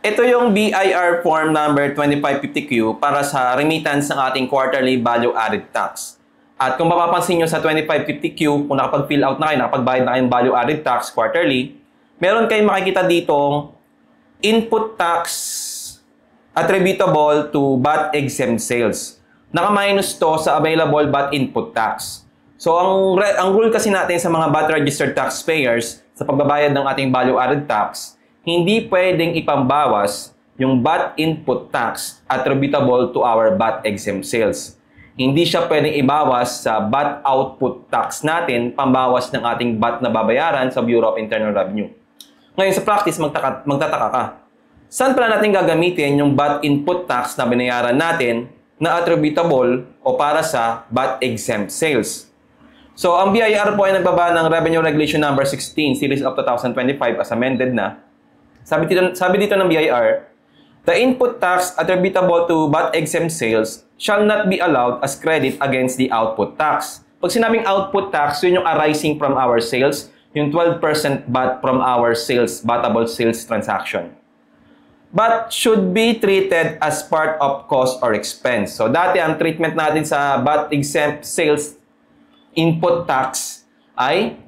Ito yung BIR Form Number 2550Q para sa remittance ng ating quarterly value-added tax. At kung mapapansin nyo sa 2550Q, kung nakapag-fill out na kayo, nakapag-bayad na kayong value-added tax quarterly, meron kayong makikita ditong input tax attributable to VAT exempt sales. Naka-minus to sa available VAT input tax. So, ang rule kasi natin sa mga VAT registered taxpayers sa pagbabayad ng ating value-added tax, hindi pwedeng ipambawas yung VAT input tax attributable to our VAT exempt sales. Hindi siya pwedeng ibawas sa VAT output tax natin, pambawas ng ating VAT na babayaran sa Bureau of Internal Revenue. Ngayon sa practice, magtataka ka. Saan pala natin gagamitin yung VAT input tax na binayaran natin na attributable o para sa VAT exempt sales? So, ang BIR po ay nagbaba ng Revenue Regulation Number 16, Series of 2025 as amended na. Sabi dito ng BIR, the input tax attributable to VAT exempt sales shall not be allowed as credit against the output tax. Pag sinabing output tax, yun yung arising from our sales, yung 12% VAT from our sales, VATable sales transaction. But should be treated as part of cost or expense. So, dati ang treatment natin sa VAT exempt sales input tax ay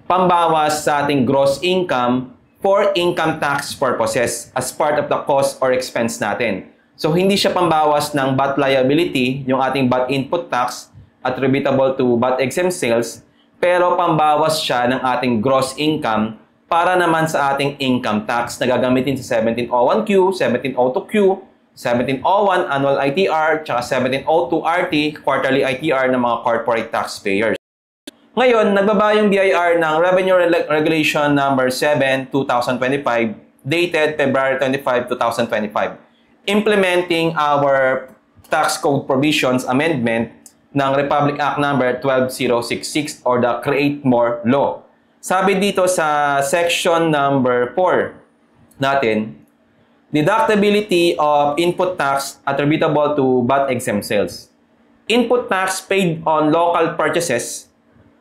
pambawas sa ating gross income for income tax purposes as part of the cost or expense natin. So, hindi siya pambawas ng VAT liability, yung ating VAT input tax attributable to VAT exempt sales, pero pambawas siya ng ating gross income para naman sa ating income tax na gagamitin sa 1701Q, 1702Q, 1701 Annual ITR, tsaka 1702 RT, Quarterly ITR ng mga corporate taxpayers. Ngayon, nagbaba yung BIR ng Revenue Regulation Number 7, 2025, dated February 25, 2025, implementing our tax code provisions amendment ng Republic Act Number 12066 or the Create More Law. Sabi dito sa section number 4 natin, deductibility of input tax attributable to VAT exempt sales. Input tax paid on local purchases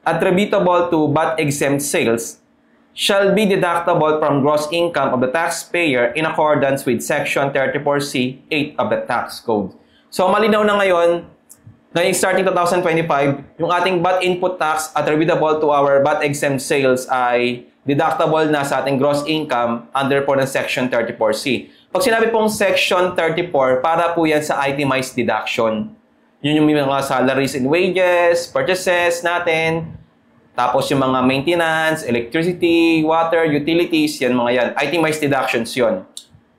attributable to VAT exempt sales shall be deductible from gross income of the taxpayer in accordance with Section 34C, 8 of the Tax Code. So, malinaw na ngayon starting 2025, yung ating VAT input tax attributable to our VAT exempt sales ay deductible na sa ating gross income under po ng Section 34C. Pag sinabi pong Section 34, para po yan sa itemized deduction. Yun yung mga salaries and wages, purchases natin, tapos yung mga maintenance, electricity, water, utilities, yan mga yan. Itemized deductions yun.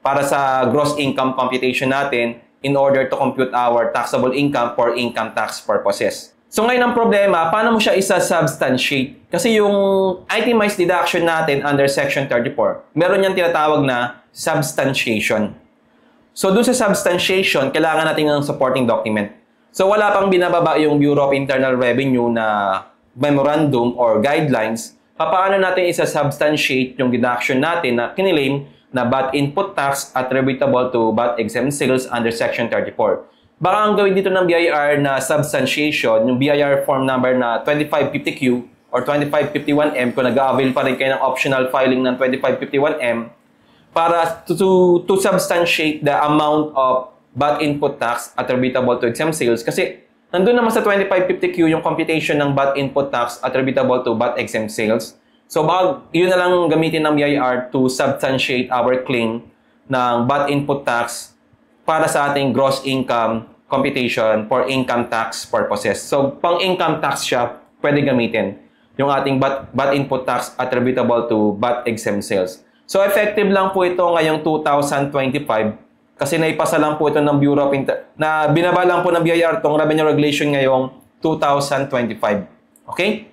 Para sa gross income computation natin in order to compute our taxable income for income tax purposes. So ngayon ang problema, paano mo siya isa-substantiate? Kasi yung itemized deduction natin under Section 34, meron niyang tinatawag na substantiation. So dun sa substantiation, kailangan natin ng supporting document. So, wala pang binababa yung Bureau of Internal Revenue na memorandum or guidelines. Paano natin isa-substantiate yung deduction natin na kinilaim na VAT input tax attributable to VAT exempt sales under Section 34. Baka ang gawin dito ng BIR na substantiation, yung BIR form number na 2550Q or 2551M, kung nag-avail pa rin kayo ng optional filing ng 2551M, para to substantiate the amount of VAT input tax attributable to exempt sales. Kasi nandun naman sa 2550Q yung computation ng VAT input tax attributable to VAT exempt sales. So baka yun na lang gamitin ng BIR to substantiate our claim ng VAT input tax para sa ating gross income computation for income tax purposes. So pang income tax siya, pwede gamitin yung ating VAT input tax attributable to VAT exempt sales. So effective lang po ito ngayong 2025. Kasi naipasa lang po ito ng Bureau of na binaba lang po ng BIR itong Revenue Regulation ngayong 2025. Okay?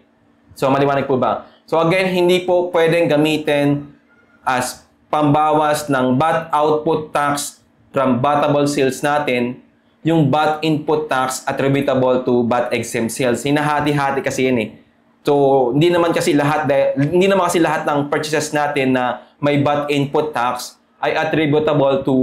So, maliwanag po ba? So, again, hindi po pwedeng gamitin as pambawas ng VAT output tax from VATable sales natin yung VAT input tax attributable to VAT exempt sales. Hinahati-hati kasi yan eh. So, hindi naman kasi lahat ng purchases natin na may VAT input tax ay attributable to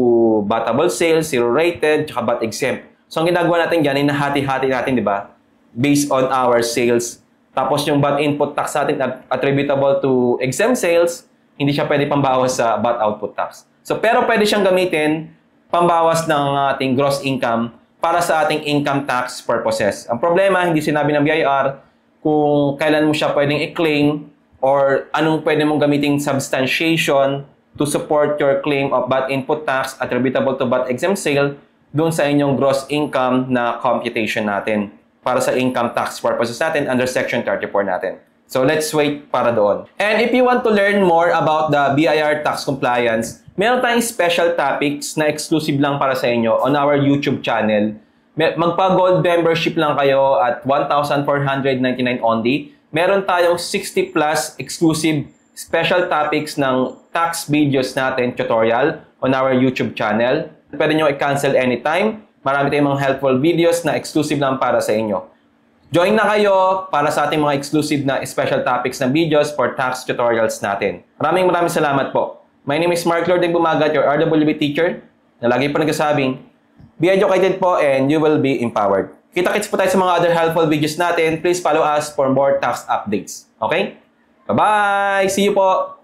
VATable sales, zero rated, tsaka VAT exempt. So, ang ginagawa natin dyan, hinahati-hati natin, di ba? Based on our sales. Tapos, yung VAT input tax natin attributable to exempt sales, hindi siya pwede pambawas sa VAT output tax. So, pero pwede siyang gamitin pambawas ng ating gross income para sa ating income tax purposes. Ang problema, hindi sinabi ng BIR kung kailan mo siya pwedeng i-claim or anong pwede mong gamiting substantiation to support your claim of VAT input tax attributable to VAT exempt sale doon sa inyong gross income na computation natin para sa income tax purposes natin under Section 34 natin. So, let's wait para doon. And if you want to learn more about the BIR tax compliance, meron tayong special topics na exclusive lang para sa inyo on our YouTube channel. Magpa-gold membership lang kayo at 1,499 only. Meron tayong 60 plus exclusive special topics ng tax videos natin, tutorial, on our YouTube channel. Pwede nyo i-cancel anytime. Marami tayong mga helpful videos na exclusive lang para sa inyo. Join na kayo para sa ating mga exclusive na special topics na videos for tax tutorials natin. Maraming salamat po. My name is Mark Lording Bumagat, your RWB teacher, na lagi po nagkasabing, be educated po and you will be empowered. Kita-kits po tayo sa mga other helpful videos natin. Please follow us for more tax updates. Okay? Bye-bye! See you po!